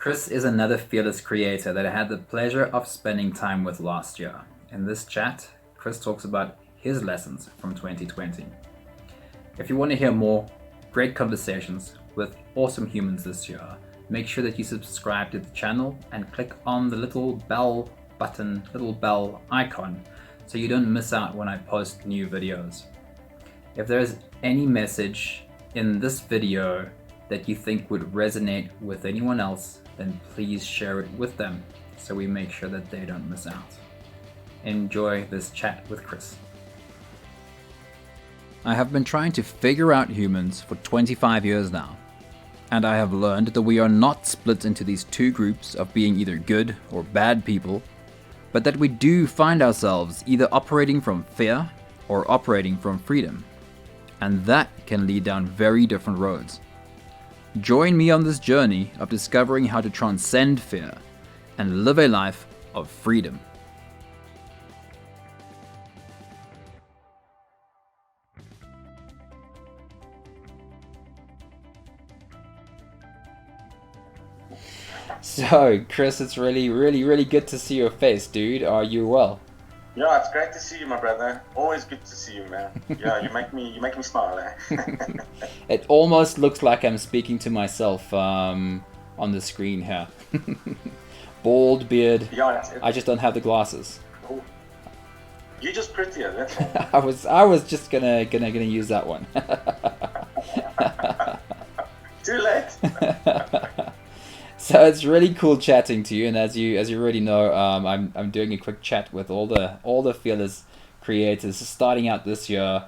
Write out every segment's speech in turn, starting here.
Chris is another fearless creator that I had the pleasure of spending time with last year. In this chat, Chris talks about his lessons from 2020. If you want to hear more great conversations with awesome humans this year, make sure that you subscribe to the channel and click on the little bell button, little bell icon, so you don't miss out when I post new videos. If there's any message in this video that you think would resonate with anyone else, then please share it with them so we make sure that they don't miss out. Enjoy this chat with Chris. I have been trying to figure out humans for 25 years now, and I have learned that we are not split into these two groups of being either good or bad people, but that we do find ourselves either operating from fear or operating from freedom, and that can lead down very different roads. Join me on this journey of discovering how to transcend fear and live a life of freedom. So, Chris, it's really good to see your face, dude. Are you well? Yeah, it's great to see you, my brother. Always good to see you, man. Yeah, you make me smile, eh? It almost looks like I'm speaking to myself on the screen here. Bald beard. Yeah, I just don't have the glasses. Cool. You're just prettier, that's all. I was just gonna use that one. Too late. So it's really cool chatting to you, and as you already know, I'm doing a quick chat with all the fearless creators starting out this year,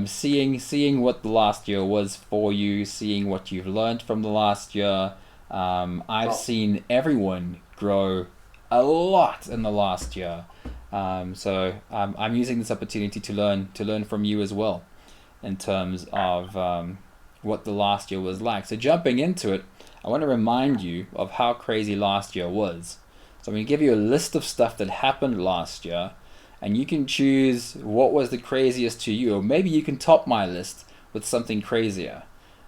seeing what the last year was for you, seeing what you've learned from the last year. I've seen everyone grow a lot in the last year, so I'm using this opportunity to learn from you as well, in terms of what the last year was like. So jumping into it, I want to remind you of how crazy last year was. So I'm going to give you a list of stuff that happened last year, and you can choose what was the craziest to you, or maybe you can top my list with something crazier.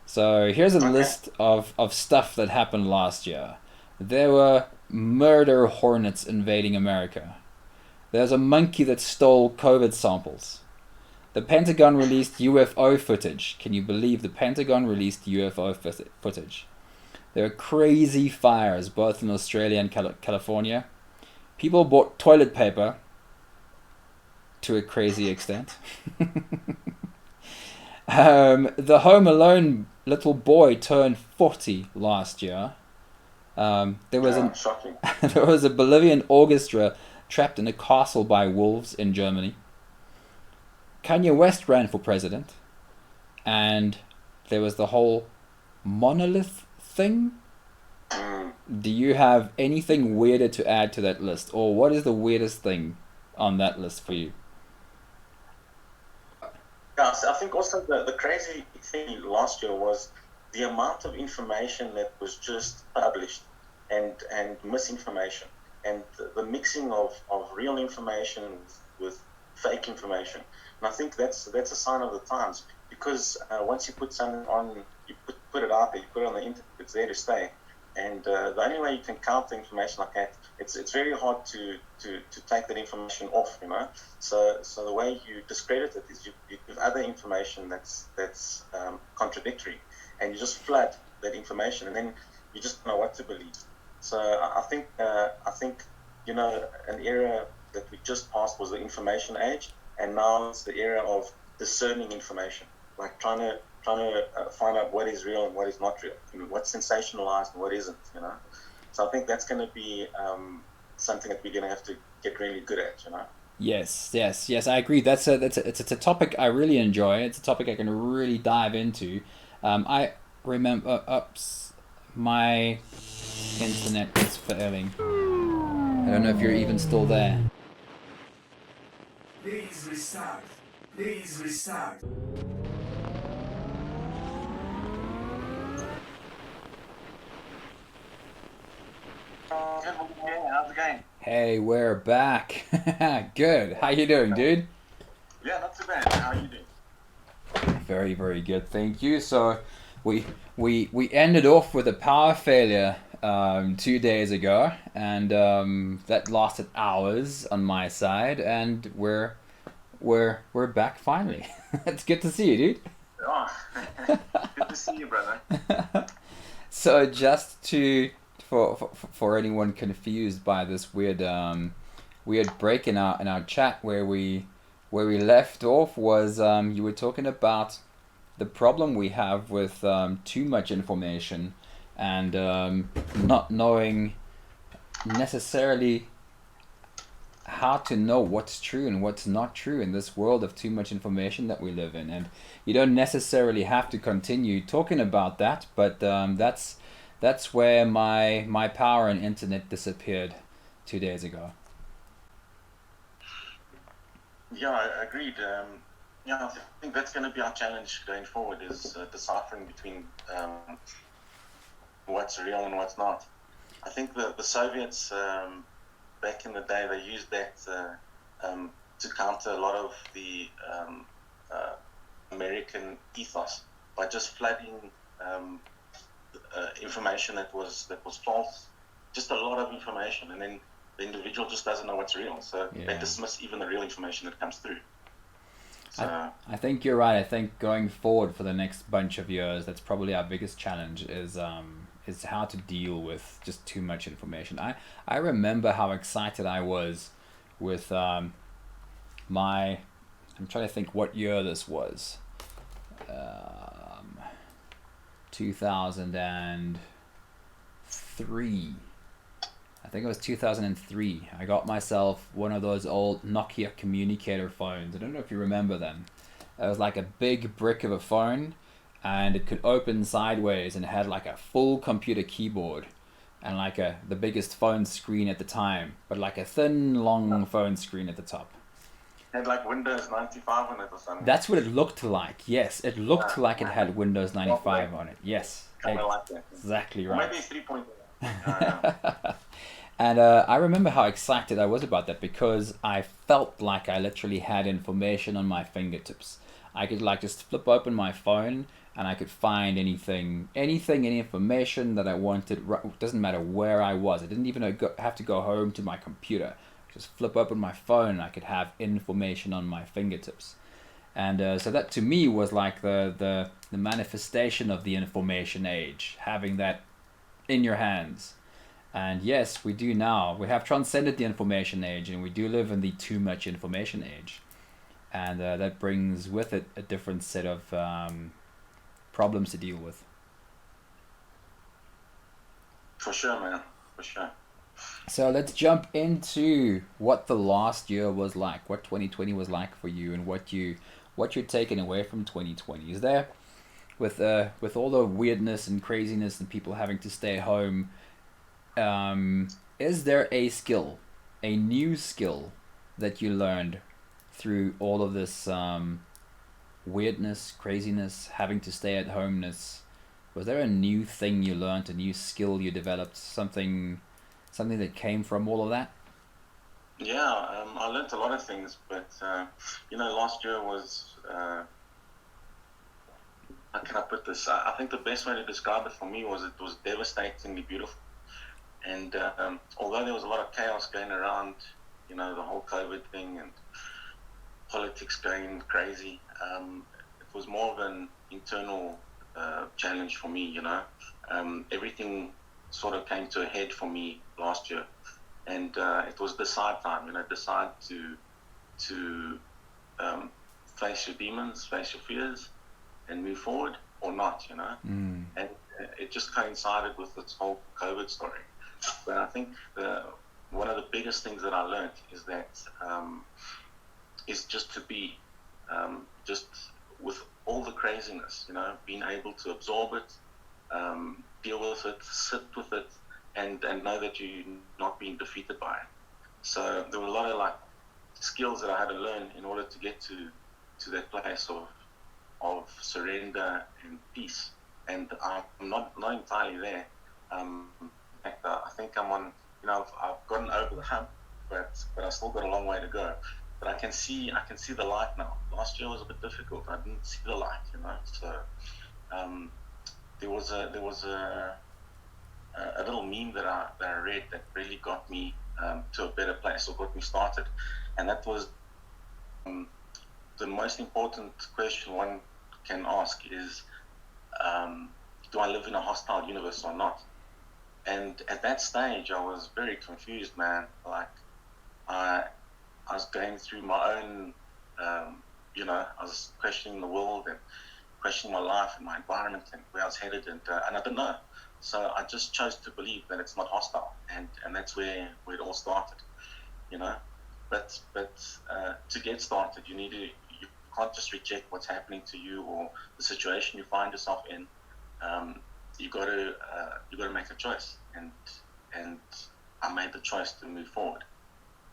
So here's a list of stuff that happened last year. There were murder hornets invading America. There's a monkey that stole COVID samples. The Pentagon released UFO footage. Can you believe the Pentagon released UFO footage? There are crazy fires both in Australia and California. People bought toilet paper to a crazy extent. The Home Alone little boy turned 40 last year. There was a Bolivian orchestra trapped in a castle by wolves in Germany. Kanye West ran for president, and there was the whole monolith thing. Do you have anything weirder to add to that list, or what is the weirdest thing on that list for you? Yeah, so I think also the crazy thing last year was the amount of information that was just published and misinformation, and the mixing of real information with fake information. And I think that's a sign of the times, because once you put something on, you put it out there, you put it on the internet, it's there to stay. And the only way you can counter information like that, it's very hard to take that information off, you know. So the way you discredit it is you give other information that's contradictory, and you just flood that information, and then you just don't know what to believe. So I think you know, an era that we just passed was the information age, and now it's the era of discerning information, like trying to find out what is real and what is not real, I mean, what's sensationalized and what isn't, you know. So I think that's going to be something that we're going to have to get really good at, you know. Yes, I agree. It's a topic I really enjoy. It's a topic I can really dive into. I remember, my internet is failing. I don't know if you're even still there. Please restart. Please restart. How's it going? Hey, we're back. Good. How you doing, dude? Yeah, not too bad. How are you doing? Very good, thank you. So we ended off with a power failure 2 days ago, and that lasted hours on my side, and we're back finally. It's good to see you, dude. Oh, good to see you, brother. So just to for anyone confused by this weird break in our chat where we left off was you were talking about the problem we have with too much information and not knowing necessarily how to know what's true and what's not true in this world of too much information that we live in. And you don't necessarily have to continue talking about that, but that's where my power and internet disappeared 2 days ago. Yeah, I agreed. Yeah, I think that's going to be our challenge going forward is deciphering between what's real and what's not. I think the Soviets back in the day they used that to counter a lot of the American ethos by just flooding information that was false, just a lot of information, and then the individual just doesn't know what's real, so they dismiss even the real information that comes through. So, I think you're right. I think going forward for the next bunch of years, that's probably our biggest challenge is how to deal with just too much information. I remember how excited I was with my. I'm trying to think what year this was. 2003. I think it was 2003. I got myself one of those old Nokia communicator phones. I don't know if you remember them. It was like a big brick of a phone, and it could open sideways and it had like a full computer keyboard and like the biggest phone screen at the time, but like a thin, long phone screen at the top. had like Windows 95 on it or something. That's what it looked like. Yes, it looked like it had Windows 95 on it. Yes, Kind of like that. exactly Or right. maybe 3.0. And I remember how excited I was about that because I felt like I literally had information on my fingertips. I could like just flip open my phone and I could find anything, any information that I wanted. Doesn't matter where I was. I didn't even have to go home to my computer. Just flip open my phone and I could have information on my fingertips. And so that to me was like the manifestation of the information age, having that in your hands. And yes, we do now. We have transcended the information age, and we do live in the too much information age. And that brings with it a different set of problems to deal with. For sure, man. For sure. So let's jump into what the last year was like, what 2020 was like for you, and what you're taking away from 2020. Is there, with all the weirdness and craziness and people having to stay home, is there a skill, a new skill that you learned through all of this weirdness, craziness, having to stay at homeness? Was there a new thing you learned, a new skill you developed, something that came from all of that? Yeah, I learned a lot of things, but last year was how can I put this? I think the best way to describe it for me was it was devastatingly beautiful. And although there was a lot of chaos going around, the whole COVID thing and politics going crazy, it was more of an internal challenge for me. Everything sort of came to a head for me last year, and it was decide time. Decide to face your demons, face your fears, and move forward or not. And it just coincided with this whole COVID story. But I think one of the biggest things that I learned is that is just to be just with all the craziness, being able to absorb it, deal with it, sit with it, and know that you're not being defeated by it. So there were a lot of skills that I had to learn in order to get to that place of surrender and peace. And I'm not entirely there. In fact, I think I'm on. I've gotten over the hump, but I still got a long way to go. But I can see the light now. Last year was a bit difficult. I didn't see the light, So there was a a little meme that I read that really got me to a better place, or got me started, and that was um, the most important question one can ask is, do I live in a hostile universe or not? And at that stage, I was very confused, man. Like, I I was going through my own, I was questioning the world and questioning my life and my environment and where I was headed, and I didn't know. So I just chose to believe that it's not hostile, and that's where it all started, you know. But to get started, you can't just reject what's happening to you or the situation you find yourself in. Um, you got to make a choice, and I made the choice to move forward,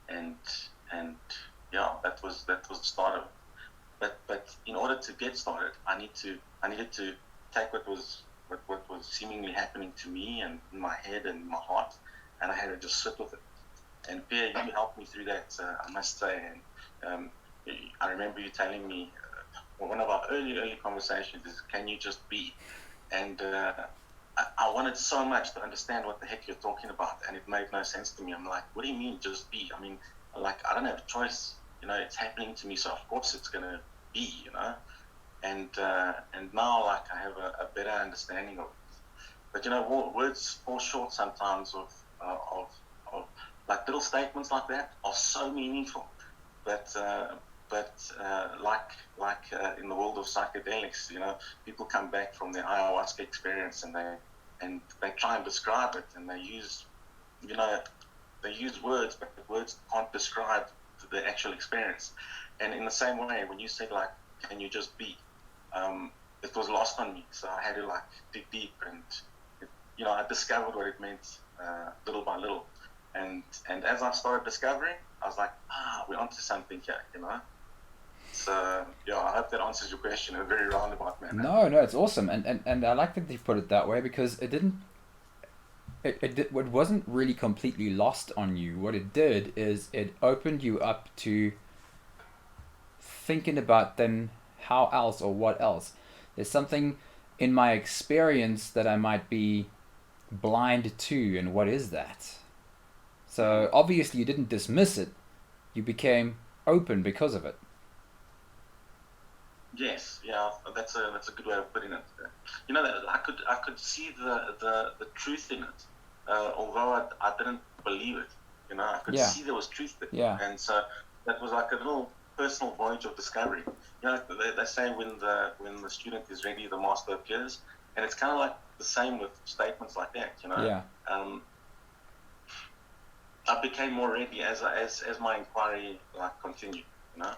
and and yeah, that was the start of it. But in order to get started, I needed to take what was seemingly happening to me and in my head and my heart, and I had to just sit with it. And Pierre, you helped me through that, I must say. And I remember you telling me, one of our early conversations is, "Can you just be?" And I wanted so much to understand what the heck you're talking about, and it made no sense to me. I'm like, "What do you mean, just be?" I mean, like, I don't have a choice. It's happening to me, so of course it's gonna be. And now, like, I have a better understanding of it. But words fall short sometimes of like little statements like that are so meaningful. But like in the world of psychedelics, people come back from their ayahuasca experience, and they try and describe it, and you know they use words, but the words can't describe the actual experience. And in the same way, when you said, like, "Can you just be?" It was lost on me, so I had to, like, dig deep, and I discovered what it meant, little by little. And as I started discovering, I was like, we're onto something here. So yeah, I hope that answers your question in a very roundabout manner. No, it's awesome, and I like that you put it that way, because it didn't. It wasn't really completely lost on you. What it did is it opened you up to thinking about, then, how else or what else. There's something in my experience that I might be blind to, and what is that? So obviously you didn't dismiss it. You became open because of it. Yes, yeah, that's a good way of putting it. That I could see the truth in it, although I didn't believe it. I could Yeah, see there was truth there, yeah, and so that was like a little personal voyage of discovery. They say, when the student is ready, the master appears, and it's kind of like the same with statements like that. yeah. Um, I became more ready as my inquiry, like, continued. You know.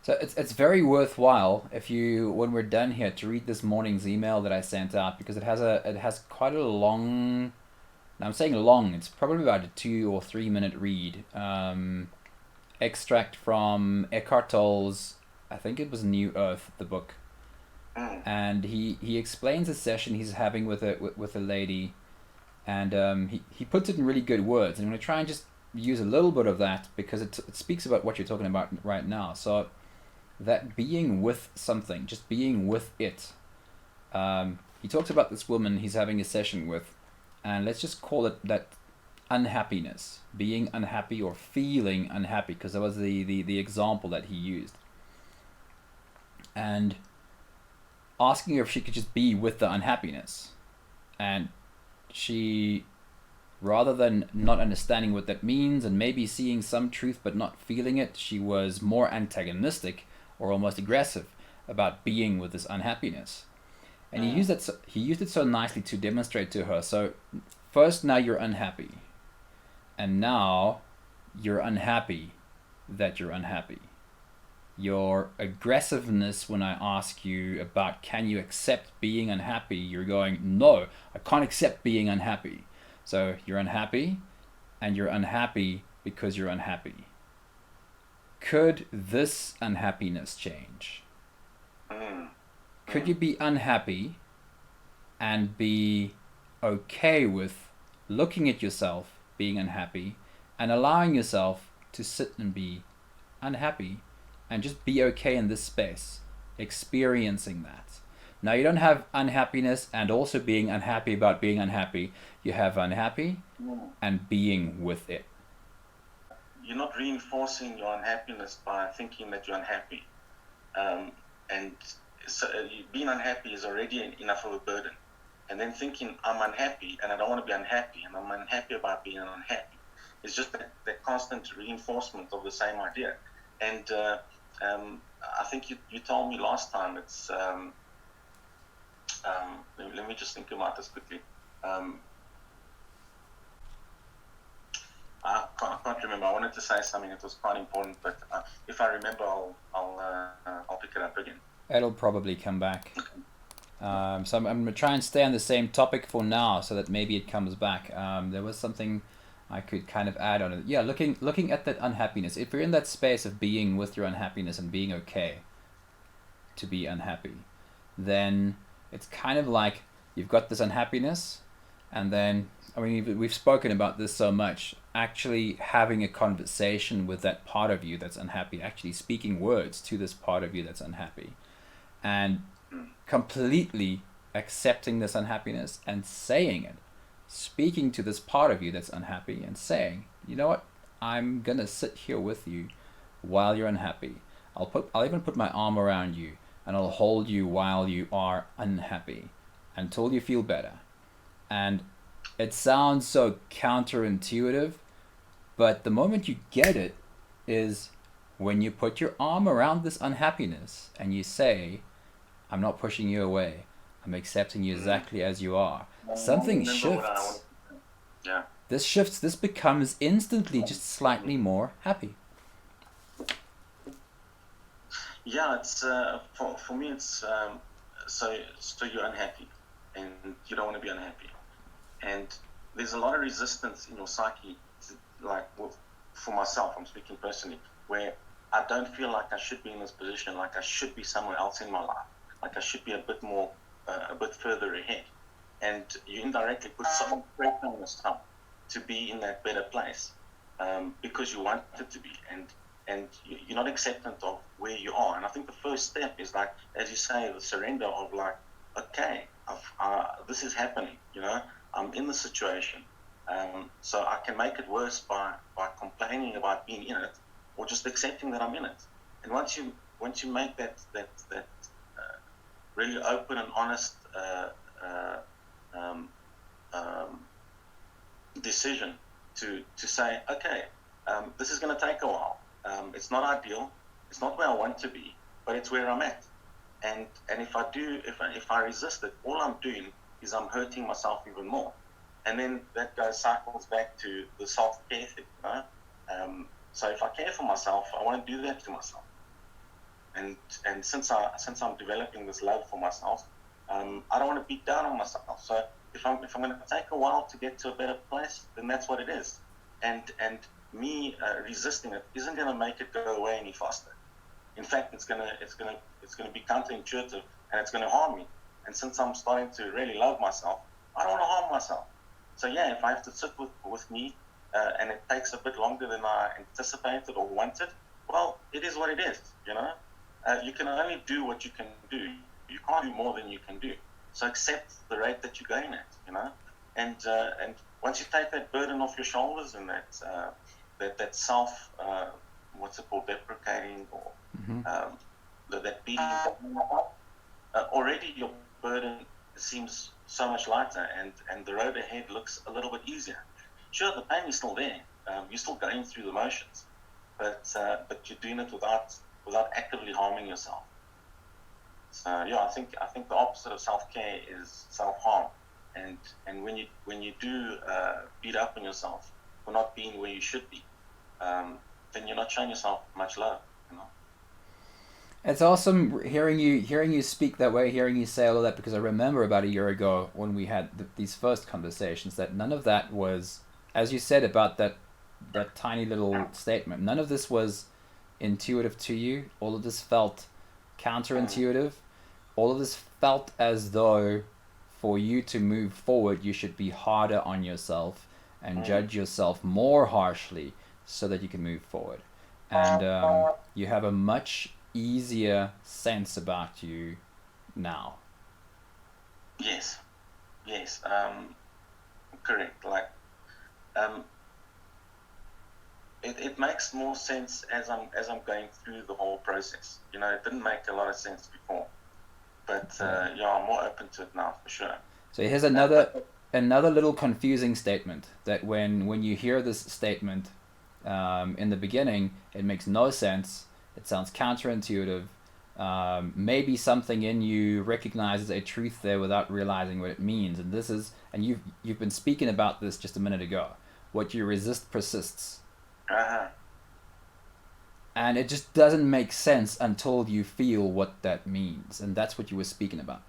So it's very worthwhile, if you, when we're done here, to read this morning's email that I sent out, because it has quite a long. Now I'm saying long. It's probably about a 2 or 3 minute read. Extract from Eckhart Tolle's, I think it was New Earth, the book, Mm. and he explains a session he's having with a lady, and he puts it in really good words. And I'm going to try and just use a little bit of that, because it speaks about what you're talking about right now. So that being with something, just being with it. He talks about this woman he's having a session with, and let's just call it that unhappiness, being unhappy or feeling unhappy, because that was the example that he used. And asking her if she could just be with the unhappiness. And she, rather than not understanding what that means and maybe seeing some truth but not feeling it, she was more antagonistic or almost aggressive about being with this unhappiness. And he used it so nicely to demonstrate to her. So first, now you're unhappy, and now you're unhappy that you're unhappy. Your aggressiveness when I ask you about, can you accept being unhappy, you're going, no, I can't accept being unhappy. So you're unhappy, and you're unhappy because you're unhappy. Could this unhappiness change? Mm. Could you be unhappy and be okay with looking at yourself being unhappy and allowing yourself to sit and be unhappy and just be okay in this space, experiencing that? Now you don't have unhappiness and also being unhappy about being unhappy. You have unhappy and being with it. You're not reinforcing your unhappiness by thinking that you're unhappy. And so being unhappy is already enough of a burden. And then thinking I'm unhappy and I don't want to be unhappy and I'm unhappy about being unhappy. It's just that constant reinforcement of the same idea. And I think you told me last time, it's, let me just think about this quickly. I can't remember. I wanted to say something that was quite important, but if I remember, I'll pick it up again. It'll probably come back. So I'm going to try and stay on the same topic for now, so that maybe it comes back. There was something I could kind of add on it. Yeah, looking at that unhappiness. If you're in that space of being with your unhappiness and being okay to be unhappy, then it's kind of like you've got this unhappiness, and then, I mean, we've spoken about this so much, actually having a conversation with that part of you that's unhappy, actually speaking words to this part of you that's unhappy, and completely accepting this unhappiness and saying it, speaking to this part of you that's unhappy and saying, you know what, I'm gonna sit here with you while you're unhappy. I'll even put my arm around you and I'll hold you while you are unhappy until you feel better. And it sounds so counterintuitive, but the moment you get it is when you put your arm around this unhappiness and you say, I'm not pushing you away, I'm accepting you exactly as you are. Something shifts. Yeah. This shifts, this becomes instantly just slightly more happy. Yeah, it's for me. It's so you're unhappy, and you don't want to be unhappy, and there's a lot of resistance in your psyche. Like for myself, I'm speaking personally, where I don't feel like I should be in this position, like I should be somewhere else in my life, like I should be a bit more, a bit further ahead, and you indirectly put some pressure on yourself to be in that better place, because you want it to be, and you're not acceptant of where you are. And I think the first step is, like, as you say, the surrender of, like, okay, this is happening, I'm in the situation. So I can make it worse by complaining about being in it, or just accepting that I'm in it. And once you make that really open and honest decision to say, okay, this is going to take a while. It's not ideal. It's not where I want to be, but it's where I'm at. And if I resist it, all I'm doing is I'm hurting myself even more. And then that cycles back to the self-care thing. So if I care for myself, I want to do that to myself. And since I'm developing this love for myself, I don't want to beat down on myself. So if I'm going to take a while to get to a better place, then that's what it is. And me resisting it isn't going to make it go away any faster. In fact, it's going to be counterintuitive, and it's going to harm me. And since I'm starting to really love myself, I don't want to harm myself. So yeah, if I have to sit with me, and it takes a bit longer than I anticipated or wanted, well, it is what it is. You can only do what you can do. You can't do more than you can do. So accept the rate that you're going at. And once you take that burden off your shoulders and that self, what's it called, deprecating, or that beating, already your burden seems so much lighter, and the road ahead looks a little bit easier. Sure, the pain is still there. You're still going through the motions, but you're doing it without actively harming yourself. So yeah, I think the opposite of self-care is self-harm, and when you do beat up on yourself for not being where you should be, then you're not showing yourself much love. It's awesome hearing you speak that way, hearing you say all of that, because I remember about a year ago when we had these first conversations that none of that was, as you said about that tiny little statement, none of this was intuitive to you. All of this felt counterintuitive. All of this felt as though for you to move forward, you should be harder on yourself and judge yourself more harshly so that you can move forward. And you have a much easier sense about you now. Yes, yes, correct. Like, um, it makes more sense as I'm going through the whole process. It didn't make a lot of sense before, but Okay. yeah, I'm more open to it now for sure. So here's But another little confusing statement that when you hear this statement in the beginning, it makes no sense. It sounds counterintuitive. Maybe something in you recognizes a truth there without realizing what it means. And you've been speaking about this just a minute ago. What you resist persists, uh, and it just doesn't make sense until you feel what that means, and that's what you were speaking about.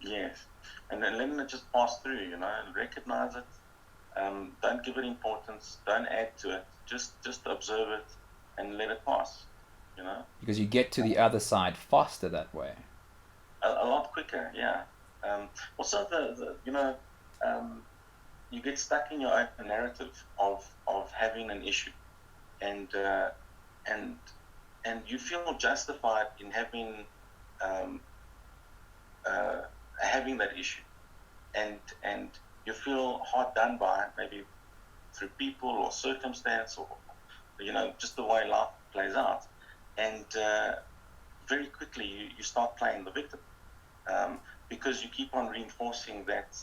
yes, and then letting it just pass through, and recognize it. Don't give it importance. Don't add to it. Just observe it and let it pass. You know, Because you get to the other side faster that way. a lot quicker. Yeah. Also, um, you get stuck in your own narrative of having an issue, and and and you feel justified in um, uh, having that issue, and you feel hard done by, maybe through people or circumstance, or just the way life plays out, and very quickly you start playing the victim, because you keep on reinforcing that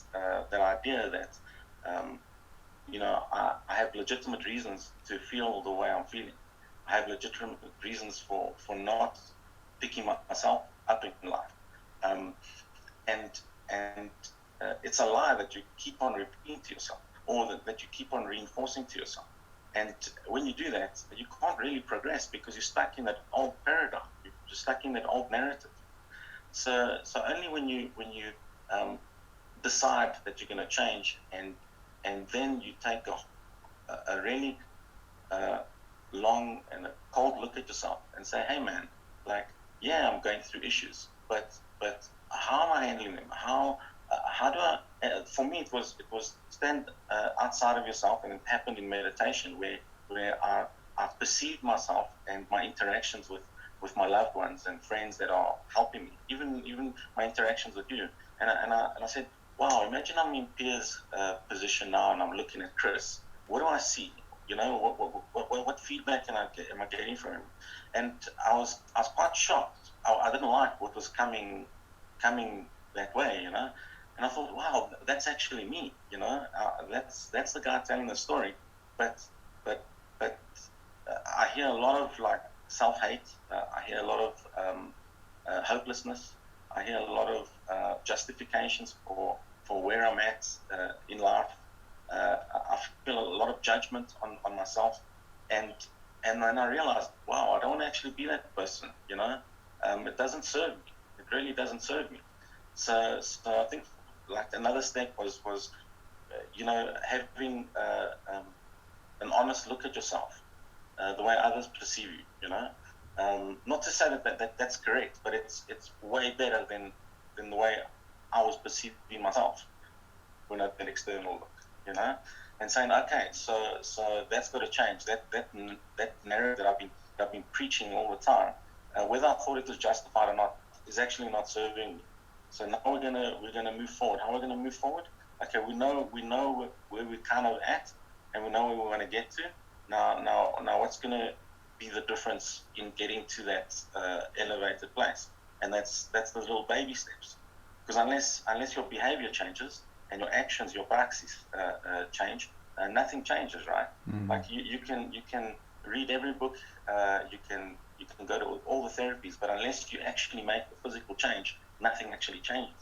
idea that um, I have legitimate reasons to feel the way I'm feeling. I have legitimate reasons for not picking myself up in life, um, and it's a lie that you keep on repeating to yourself, or that you keep on reinforcing to yourself. And when you do that, you can't really progress because you're stuck in that old paradigm. You're stuck in that old narrative. So only when you um, decide that you're going to change, and then you take a really uh, long and a cold look at yourself and say, hey man, like, yeah, I'm going through issues, but how am I handling them? How do I? For me, it was stand outside of yourself, and it happened in meditation where I perceived myself and my interactions with my loved ones and friends that are helping me, even my interactions with you, and I said, wow, imagine I'm in Pierre's position now, and I'm looking at Chris. What do I see? What feedback am I getting from him? And I was quite shocked. I didn't like what was coming that way, and I thought, wow, that's actually me, that's the guy telling the story. But but but I hear a lot of, like, self-hate. I hear a lot of hopelessness. I hear a lot of justifications for where I'm at in life. I feel a lot of judgment on myself, and and then I realized, wow, I don't want to actually be that person. It doesn't serve me. It really doesn't serve me. So I think, like, another step was having an honest look at yourself, the way others perceive you. Not to say that's correct, but it's way better than the way I was perceiving myself when I had an external look, and saying, okay, so that's got to change. That narrative that I've been preaching all the time, whether I thought it was justified or not, is actually not serving me. So now we're gonna move forward. How are we gonna move forward? Okay, we know where we're kind of at, and we know where we want to get to. Now, what's gonna be the difference in getting to that elevated place? And that's the little baby steps. Because unless your behavior changes and your actions, your praxis change, nothing changes, right? Mm. Like, you can read every book, you can go to all the therapies, but unless you actually make the physical change, nothing actually changes.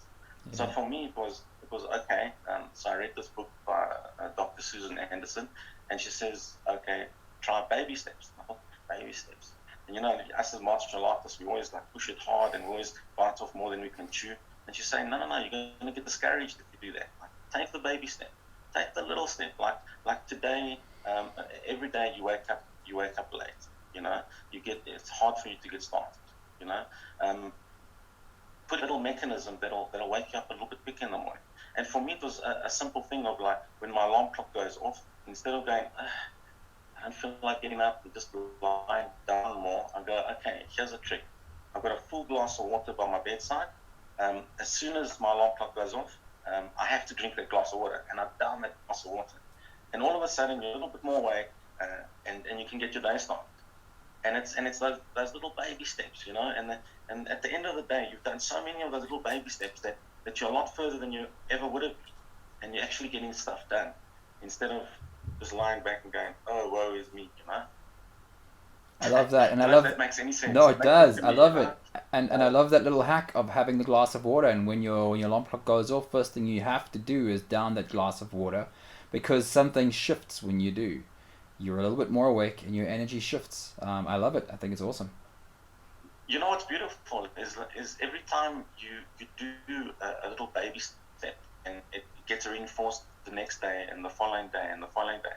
So Yeah. for me, it was okay. So I read this book by Dr. Susan Anderson, and she says, okay, try baby steps. I thought, baby steps. And us as martial artists, we always, like, push it hard, and we always bite off more than we can chew. And she's saying, no, you're going to get discouraged if you do that. Like, take the baby step, take the little step. Like today, every day you wake up late. It's hard for you to get started. You know, um, put a little mechanism that'll wake you up a little bit quicker in the morning. And for me, it was a simple thing of, like, when my alarm clock goes off, instead of going, I don't feel like getting up and just lying down more, I go, okay, here's a trick. I've got a full glass of water by my bedside. As soon as my alarm clock goes off, I have to drink that glass of water, and I down that glass of water, and all of a sudden you're a little bit more awake, and you can get your day started. And it's those little baby steps, and at the end of the day, you've done so many of those little baby steps that you're a lot further than you ever would have been, and you're actually getting stuff done instead of just lying back and going, "Oh, woe is me." I love that, and I I don't know if love. that makes any sense. No, It it makes sense does. to I me, love it, and I love that little hack of having the glass of water. And when your alarm clock goes off, first thing you have to do is down that glass of water, because something shifts when you do. You're a little bit more awake, and your energy shifts. I love it. I think it's awesome. You know what's beautiful is every time you do a little baby step, and it gets reinforced the next day and the following day and the following day,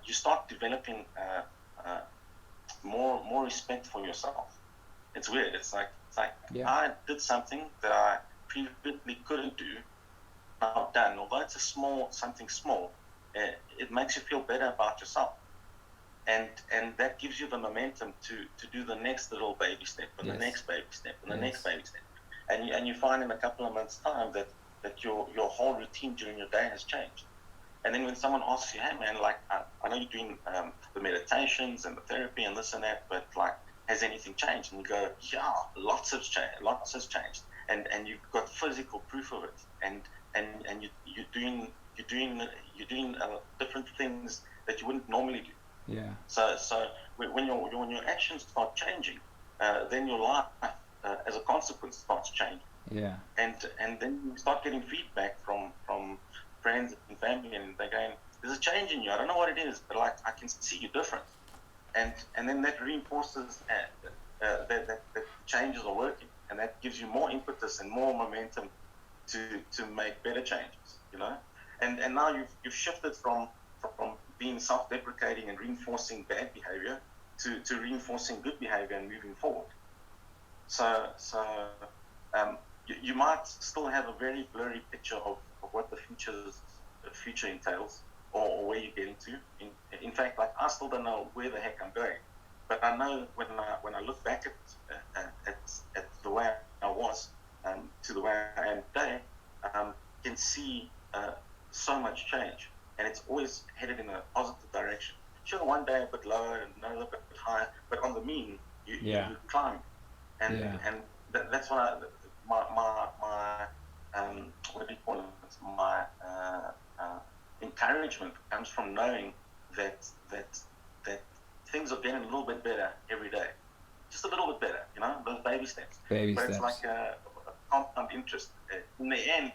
you start developing more respect for yourself. It's weird. It's like Yeah. I did something that I previously couldn't do. Now I've done. Although it's something small, it makes you feel better about yourself, and that gives you the momentum to do the next little baby step and Yes. the next baby step and the Yes. next baby step, and you find in a couple of months' time that your whole routine during your day has changed. And then when someone asks you, "Hey man, like I know you're doing the meditations and the therapy and this and that, but like has anything changed?" And you go, "Yeah, lots has changed. Lots has changed." And you've got physical proof of it, and you're doing different things that you wouldn't normally do. Yeah. So when your actions start changing, then your life, as a consequence, starts changing, Yeah. and then you start getting feedback from friends and family, and they're going, "There's a change in you. I don't know what it is, but like I can see you different," and then that reinforces that changes are working, and that gives you more impetus and more momentum to make better changes. And now you've shifted from being self-deprecating and reinforcing bad behavior to reinforcing good behavior and moving forward. So you might still have a very blurry picture of what the future entails, or where you're getting to. In fact, like I still don't know where the heck I'm going, but I know when I look back at the way I was to the way I am today, can see so much change, and it's always headed in a positive direction. Sure, one day a bit lower and another bit higher, but on the mean, you climb, and Yeah. and that's what my what do you call it? My encouragement comes from knowing that things are getting a little bit better every day, just a little bit better. Those baby steps. Baby But steps. it's like a compound interest. In the end,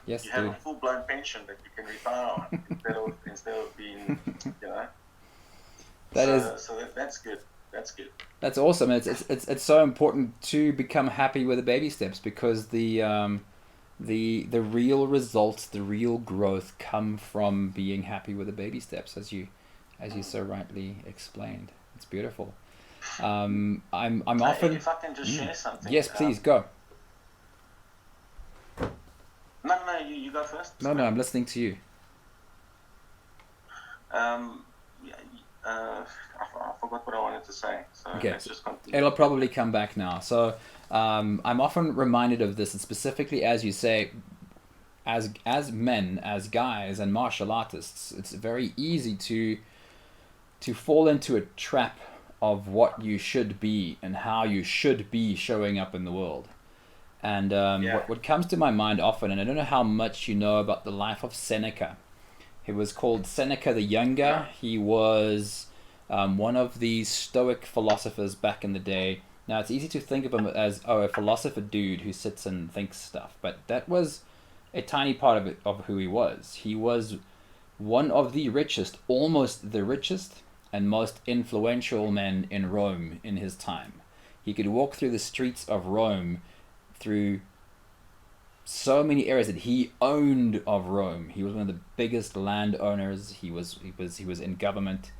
Yes, you have dude. a full-blown pension that you can retire on instead of being, That is. So that's good. That's good. That's awesome. It's so important to become happy with the baby steps, because the real results, the real growth come from being happy with the baby steps, as you so rightly explained. It's beautiful. I'm often. If I can just share something. Yes, please go. No, you go first. No, I'm listening to you. Yeah, I forgot what I wanted to say. So Okay, let's just continue. It'll probably come back now. So I'm often reminded of this, and specifically, as you say, as men, as guys, and martial artists, it's very easy to fall into a trap of what you should be and how you should be showing up in the world. And what comes to my mind often, and I don't know how much you know about the life of Seneca. He was called Seneca the Younger. He was one of these Stoic philosophers back in the day. Now, it's easy to think of him as, a philosopher dude who sits and thinks stuff, but that was a tiny part of who he was. He was one of the richest, almost the richest, and most influential men in Rome in his time. He could walk through the streets of Rome, through so many areas that he owned of Rome. He was one of the biggest landowners. He was in government,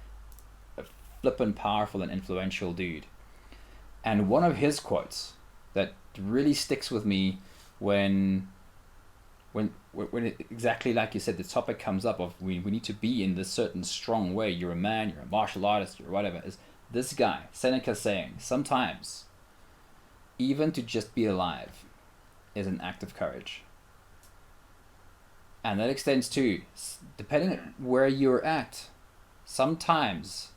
a flippin' powerful and influential dude. And one of his quotes that really sticks with me when exactly like you said, the topic comes up of we need to be in this certain strong way. You're a man, you're a martial artist, you're whatever. Is this guy, Seneca, saying, sometimes, even to just be alive is an act of courage. And that extends to, depending on where you're at, sometimes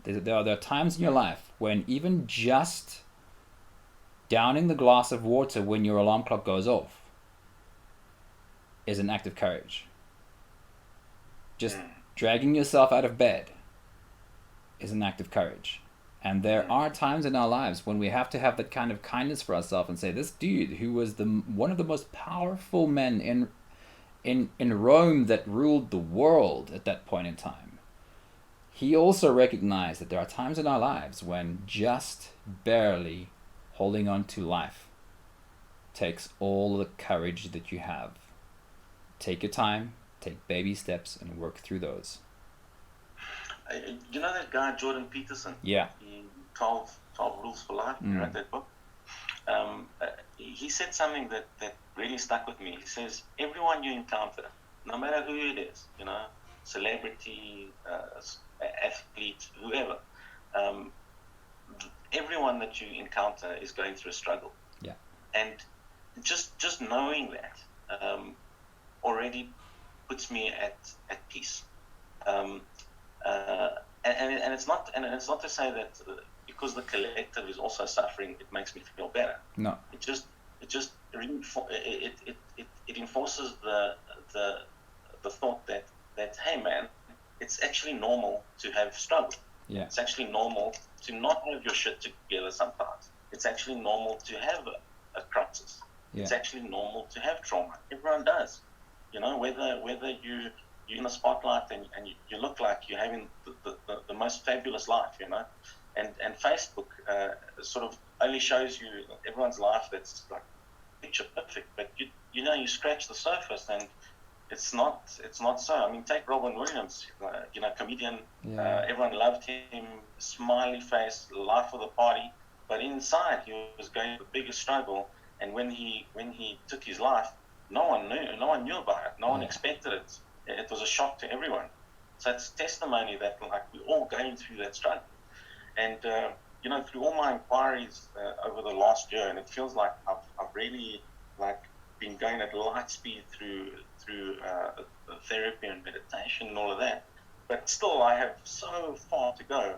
there are times in your life when even just downing the glass of water when your alarm clock goes off is an act of courage. Just dragging yourself out of bed is an act of courage. And there are times in our lives when we have to have that kind of kindness for ourselves and say, this dude who was one of the most powerful men in Rome that ruled the world at that point in time, he also recognized that there are times in our lives when just barely holding on to life takes all the courage that you have. Take your time, take baby steps, and work through those. You know that guy Jordan Peterson? Yeah. 12 Rules for Life. You read that book? He said something that really stuck with me. He says, everyone you encounter, no matter who it is, celebrity, athlete, whoever, everyone that you encounter is going through a struggle. Yeah. And just knowing that already puts me at peace. And it's not to say that because the collective is also suffering, it makes me feel better. No. It just enforces the thought that hey man, it's actually normal to have struggle. Yeah. It's actually normal to not have your shit together sometimes. It's actually normal to have a crisis. Yeah. It's actually normal to have trauma. Everyone does. Whether you're in the spotlight and you look like you're having the most fabulous life, and Facebook sort of only shows you everyone's life that's like picture perfect, but you scratch the surface and it's not so. I mean, take Robin Williams, comedian. Yeah. Everyone loved him, smiley face, life of the party, but inside he was going through the biggest struggle. And when he took his life, no one knew about it. No one expected it. It was a shock to everyone. So it's testimony that we're all going through that struggle. And through all my inquiries over the last year, and it feels like I've really been going at light speed through therapy and meditation and all of that. But still, I have so far to go.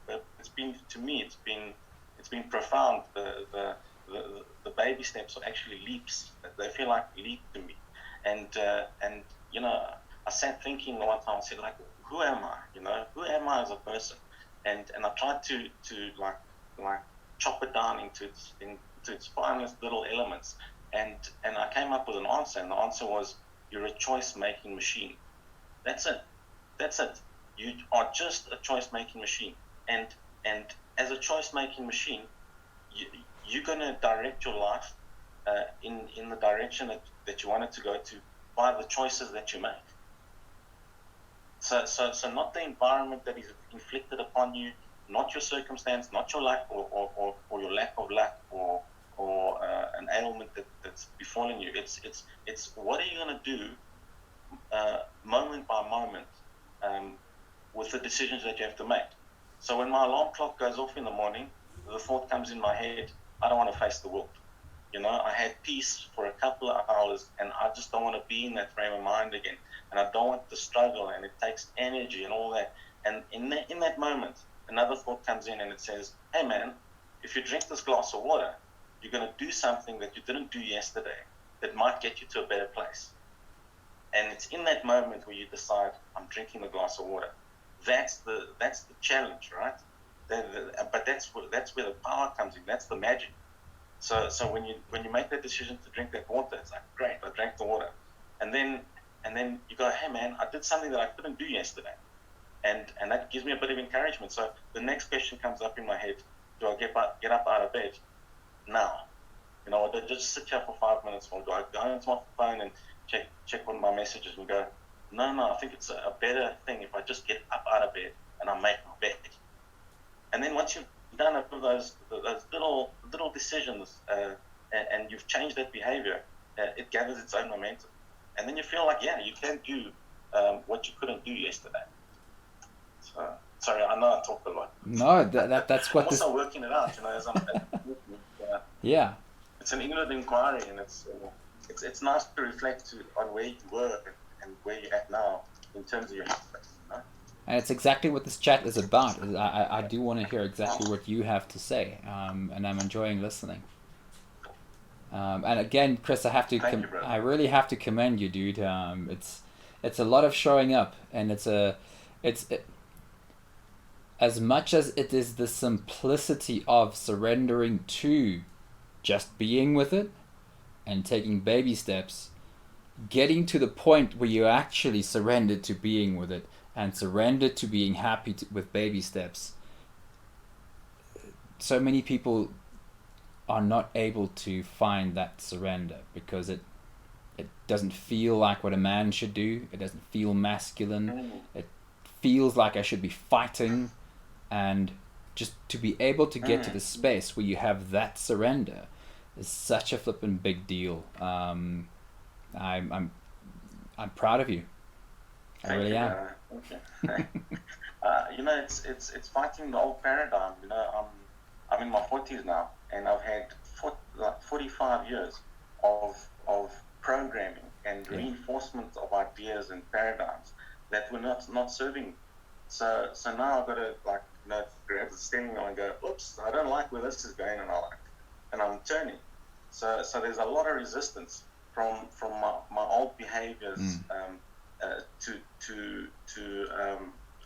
But it's been profound. The baby steps are actually leaps. They feel like leaps to me. And I sat thinking one time. I said, who am I? Who am I as a person? And I tried to chop it down into its finest little elements. And I came up with an answer, and the answer was, you're a choice-making machine. That's it. You are just a choice-making machine. And as a choice-making machine, you're going to direct your life in the direction that you want it to go to by the choices that you make. So not the environment that is inflicted upon you, not your circumstance, not your luck or your lack of luck or an ailment that's befallen you. It's what are you going to do moment by moment with the decisions that you have to make. So when my alarm clock goes off in the morning, the thought comes in my head, I don't want to face the world. I had peace for a couple of hours, and I just don't want to be in that frame of mind again. And I don't want to struggle, and it takes energy and all that. And in that moment, another thought comes in, and it says, hey man, if you drink this glass of water, you're going to do something that you didn't do yesterday that might get you to a better place. And it's in that moment where you decide, I'm drinking the glass of water. That's the challenge, right? But that's where the power comes in. That's the magic. So when you make that decision to drink that water, it's like, great, I drank the water, and then you go, hey man, I did something that I couldn't do yesterday, and that gives me a bit of encouragement. So the next question comes up in my head: do I get up out of bed now? Do I just sit here for 5 minutes, or do I go into my phone and check on my messages and go, no, I think it's a better thing if I just get up out of bed and I make my bed. And then once you've done a few of those little decisions and you've changed that behavior, it gathers its own momentum. And then you feel like, yeah, you can do what you couldn't do yesterday. So, sorry, I know I talked a lot. No, that's what I'm also working it out, as I'm... Yeah. it's an inward inquiry, and it's nice to reflect on where you were and where you're at now in terms of your headspace, you know? And it's exactly what this chat is about. I do want to hear exactly what you have to say, and I'm enjoying listening. And again, Chris, Thank you, brother. I really have to commend you, dude. It's a lot of showing up, and as much as it is the simplicity of surrendering to just being with it and taking baby steps, getting to the point where you actually surrendered to being with it and surrendered to being happy with baby steps. So many people are not able to find that surrender because it doesn't feel like what a man should do. It doesn't feel masculine. It feels like I should be fighting. And just to be able to get to the space where you have that surrender is such a flippin' big deal. I'm proud of you. I really am. Okay. You know, it's fighting the old paradigm. You know, I'm in my 40s now, and I've had 45 years of programming and reinforcement of ideas and paradigms that were not serving me. So now I've got to, like, you know, grab the steering wheel and go, oops, I don't like where this is going, and I'm turning. So there's a lot of resistance from my old behaviors to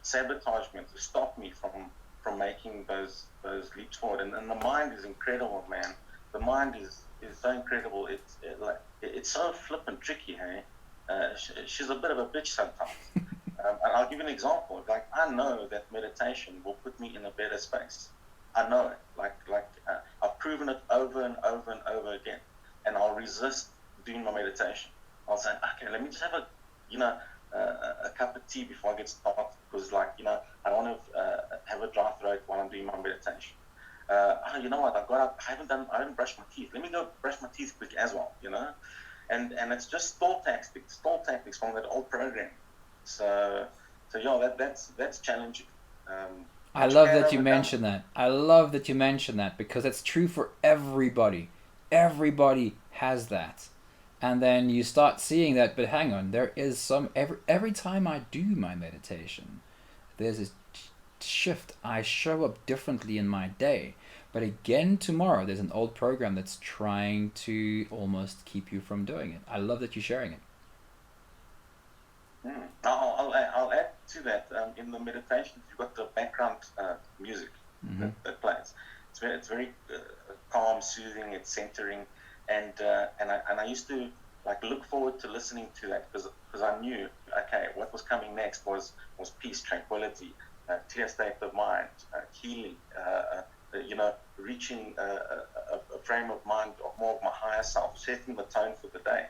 sabotage me, to stop me from making those leaps forward. And the mind is incredible, man. The mind is so incredible. It's so flippant tricky, hey. She's a bit of a bitch sometimes. And I'll give you an example. Like, I know that meditation will put me in a better space. I know it. I've proven it over and over and over again. And I'll resist doing my meditation. I'll say, okay, let me just have a cup of tea before I get started, because, like, you know, I don't want to have a dry throat while I'm doing my meditation. You know what? I haven't brushed my teeth. Let me go brush my teeth quick as well. You know, and it's just stall tactics from that old program. So yeah, that's challenging. I love that you mention that. I love that you mention that because it's true for everybody. Everybody has that. And then you start seeing that, but hang on, there is every time I do my meditation, there's a shift. I show up differently in my day. But again, tomorrow, there's an old program that's trying to almost keep you from doing it. I love that you're sharing it. I'll add to that. In the meditations, you've got the background music that plays. It's very calm, soothing. It's centering, and I used to like look forward to listening to that because I knew, okay, what was coming next was peace, tranquility, clear state of mind, healing. You know, reaching a frame of mind of more of my higher self, setting the tone for the day,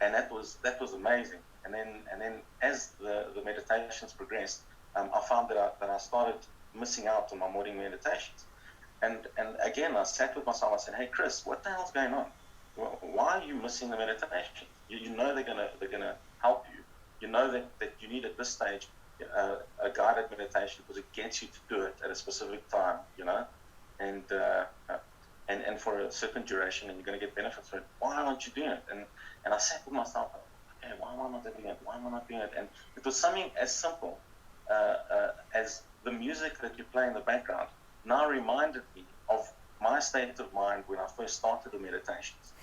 and that was amazing. And then as the meditations progressed, I found that I started missing out on my morning meditations. And again, I sat with myself. I said, "Hey, Chris, what the hell's going on? Why are you missing the meditation? You know they're gonna help you. You know that you need at this stage a guided meditation because it gets you to do it at a specific time. You know, and for a certain duration, and you're going to get benefits from it. Why aren't you doing it?" And I sat with myself. Okay, why am I not doing it? Why am I not doing it? And it was something as simple as the music that you play in the background now reminded me of my state of mind when I first started the meditations.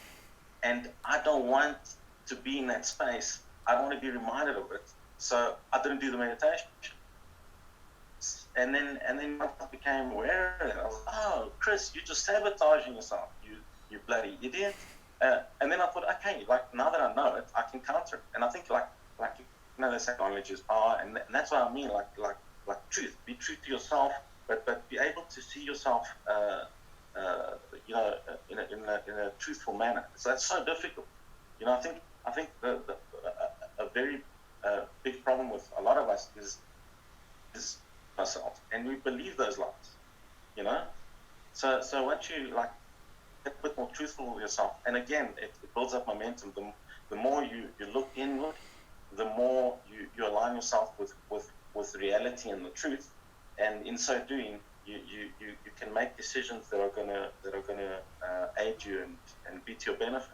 And I don't want to be in that space. I don't want to be reminded of it. So I didn't do the meditation. And then I became aware of it. I was like, oh, Chris, you're just sabotaging yourself, you bloody idiot. And then I thought, okay, like now that I know it, I can counter it. And I think like you know, they say knowledge is power, and that's what I mean, like truth. Be true to yourself, but be able to see yourself, you know, in a truthful manner. So that's so difficult. You know, I think a very big problem with a lot of us is ourselves, and we believe those lies. You know, so once you like a bit more truthful with yourself, and again, it builds up momentum. The more you look inward, the more you align yourself with reality and the truth, and in so doing, you can make decisions that are gonna aid you and be to your benefit.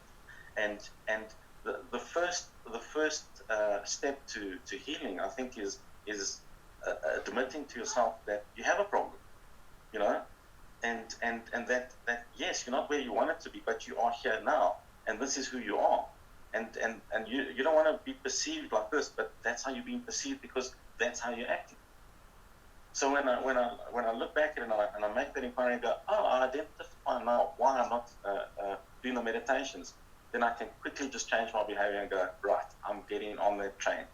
And the first step to healing, I think, is admitting to yourself that you have a problem, you know, and that yes, you're not where you want it to be, but you are here now, and this is who you are, and you don't want to be perceived like this, but that's how you're being perceived because that's how you're acting. So when I look back at it and I make that inquiry and go, oh, I identify now why I'm not doing the meditations, then I can quickly just change my behavior and go, right, I'm getting on that train.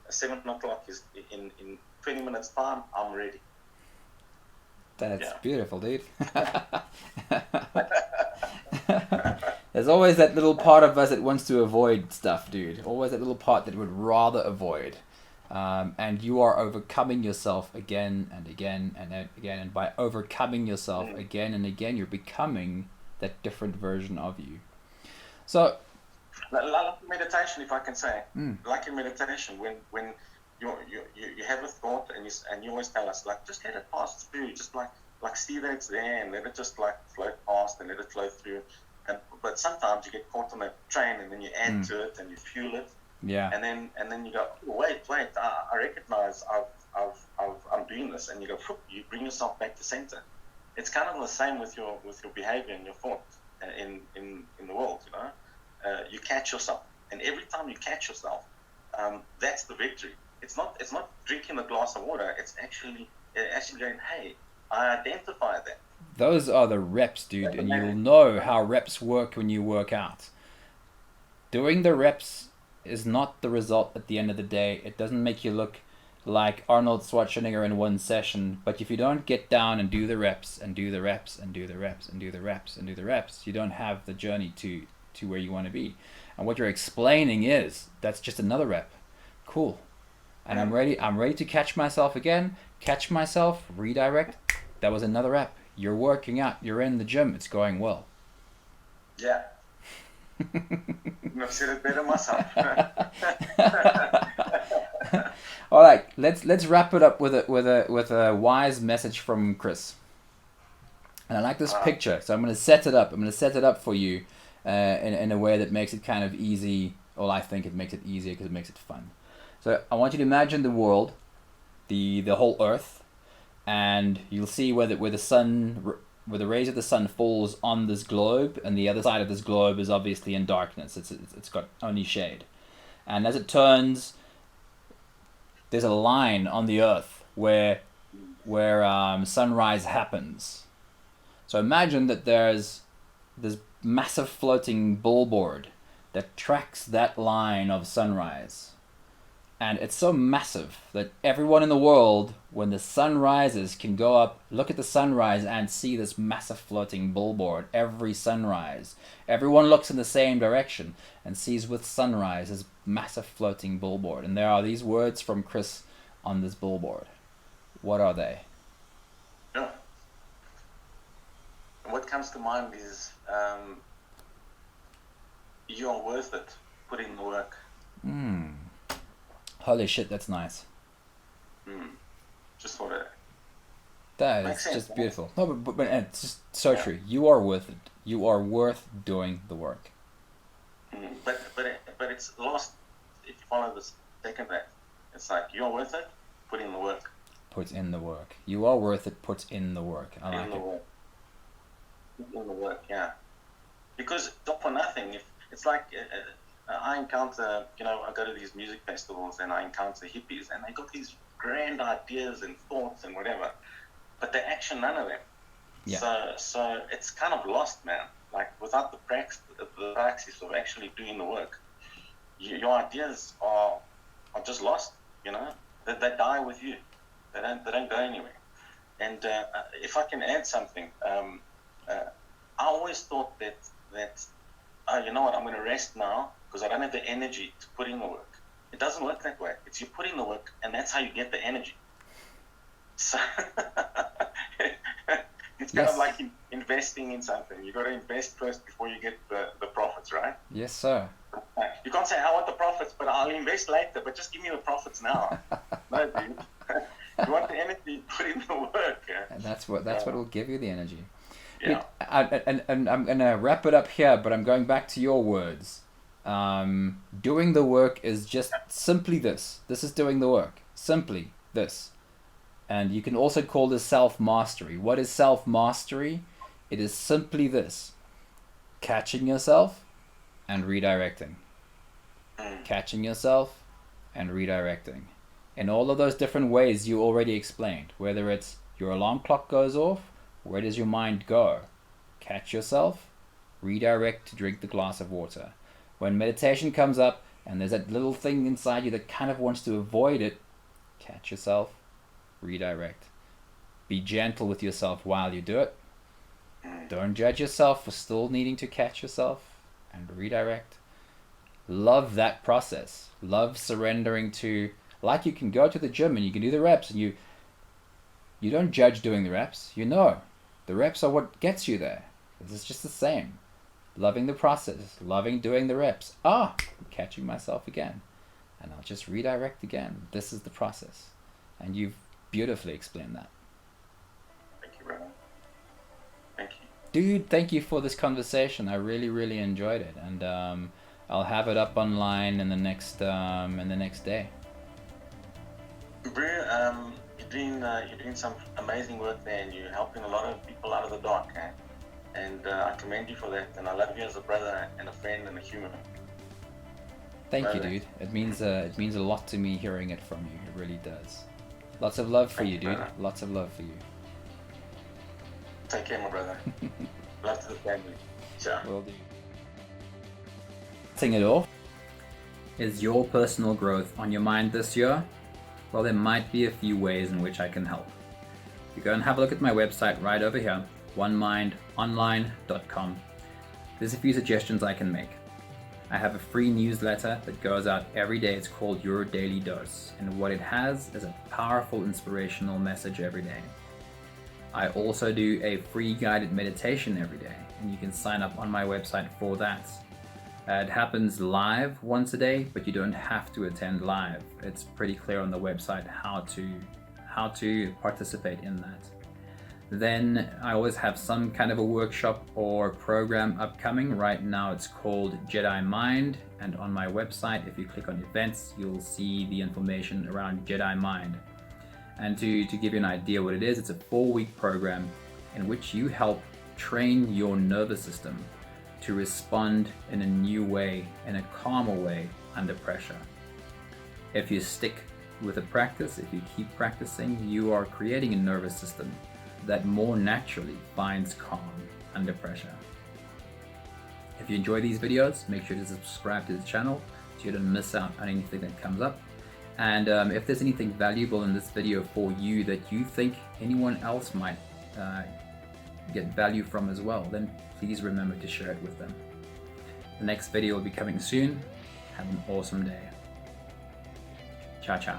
7 o'clock is in 20 minutes time, I'm ready. That's beautiful, dude. There's always that little part of us that wants to avoid stuff, dude. Always that little part that would rather avoid. And you are overcoming yourself again and again and again. And by overcoming yourself again and again, you're becoming that different version of you. So, like meditation, if I can say, like in meditation, when you have a thought and you always tell us, like, just let it pass through, just like see that it's there and let it just like float past and let it flow through. But sometimes you get caught on that train and then you add to it and you fuel it. Yeah. And then you go, oh, wait, I recognize I'm doing this, and you go, you bring yourself back to center. It's kind of the same with your behavior and your thought in the world, you know. You catch yourself, and every time you catch yourself, that's the victory. It's not drinking a glass of water. It's actually going, hey, I identify that. Those are the reps, dude, and you'll know how reps work when you work out. Doing the reps is not the result at the end of the day. It doesn't make you look like Arnold Schwarzenegger in one session, but if you don't get down and do the reps and do the reps and do the reps and do the reps and do the reps, you don't have the journey to where you want to be. And what you're explaining is that's just another rep. Cool. And I'm ready to catch myself again, catch myself, redirect. That was another rep. You're working out, you're in the gym, it's going well. Yeah. I've said it better myself. All right, let's wrap it up with a wise message from Chris. And I like this picture, so I'm going to set it up. I'm going to set it up for you in a way that makes it kind of easy. Well, I think it makes it easier because it makes it fun. So I want you to imagine the world, the whole Earth, and you'll see where the rays of the sun falls on this globe, and the other side of this globe is obviously in darkness. It's got only shade, and as it turns, there's a line on the Earth where sunrise happens. So imagine that there's this massive floating billboard that tracks that line of sunrise. And it's so massive that everyone in the world, when the sun rises, can go up, look at the sunrise, and see this massive floating billboard every sunrise. Everyone looks in the same direction and sees with sunrise this massive floating billboard. And there are these words from Chris on this billboard. What are they? Yeah. What comes to mind is you're worth it. Put in the work. Holy shit, that's nice. Just for it. That is just beautiful. No, but it's just so true. You are worth it. You are worth doing the work. But it's lost if you follow the second act. It's like, you're worth it, put in the work. Put in the work. You are worth it, put in the work. I like it. Put in the work, yeah. Because not for nothing. If it's like I encounter, I go to these music festivals and I encounter hippies, and they got these grand ideas and thoughts and whatever, but they action none of them. Yeah. So it's kind of lost, man. Like, without the praxis of actually doing the work, your ideas are just lost. They die with you. They don't go anywhere. And if I can add something, I always thought that you know what, I'm going to rest now because I don't have the energy to put in the work. It doesn't work that way. It's you put in the work, and that's how you get the energy. So it's kind of like investing in something. You got to invest first before you get the profits, right? Yes, sir. You can't say, I want the profits, but I'll invest later, but just give me the profits now. No, dude. You want the energy, put in the work. No, That's what will give you the energy. Yeah. And I'm gonna wrap it up here, but I'm going back to your words. Doing the work is just simply this. This is doing the work. Simply this. And you can also call this self-mastery. What is self-mastery? It is simply this. Catching yourself and redirecting. Catching yourself and redirecting. In all of those different ways you already explained. Whether it's your alarm clock goes off, where does your mind go? Catch yourself, redirect to drink the glass of water. When meditation comes up and there's that little thing inside you that kind of wants to avoid it, catch yourself, redirect. Be gentle with yourself while you do it. Don't judge yourself for still needing to catch yourself and redirect. Love that process. Love surrendering to, like you can go to the gym and you can do the reps and you don't judge doing the reps. You know, the reps are what gets you there. It's just the same. Loving the process, loving doing the reps. I'm catching myself again. And I'll just redirect again. This is the process. And you've beautifully explained that. Thank you, brother. Thank you. Dude, thank you for this conversation. I really, really enjoyed it. And I'll have it up online in the next day. Bro, you're doing some amazing work there, and you're helping a lot of people out of the dark, and I commend you for that. And I love you as a brother and a friend and a human. Thank you, dude. It means a lot to me hearing it from you. It really does. Lots of love for you, dude. Brother. Lots of love for you. Take care, my brother. Love to the family. Ciao. Will do. Sing it off. Is your personal growth on your mind this year? Well, there might be a few ways in which I can help. You go and have a look at my website right over here, onemindonline.com. There's a few suggestions I can make. I have a free newsletter that goes out every day. It's called Your Daily Dose, and what it has is a powerful inspirational message every day. I also do a free guided meditation every day, and you can sign up on my website for that. It happens live once a day, but you don't have to attend live. It's pretty clear on the website how to participate in that. Then I always have some kind of a workshop or program upcoming. Right now it's called Jedi Mind, and on my website, if you click on events, you'll see the information around Jedi Mind. And to give you an idea what it is, it's a 4-week program in which you help train your nervous system to respond in a new way, in a calmer way under pressure. If you stick with the practice, if you keep practicing, you are creating a nervous system that more naturally finds calm under pressure. If you enjoy these videos, make sure to subscribe to the channel so you don't miss out on anything that comes up. And if there's anything valuable in this video for you that you think anyone else might get value from as well, then please remember to share it with them. The next video will be coming soon. Have an awesome day. Ciao, ciao.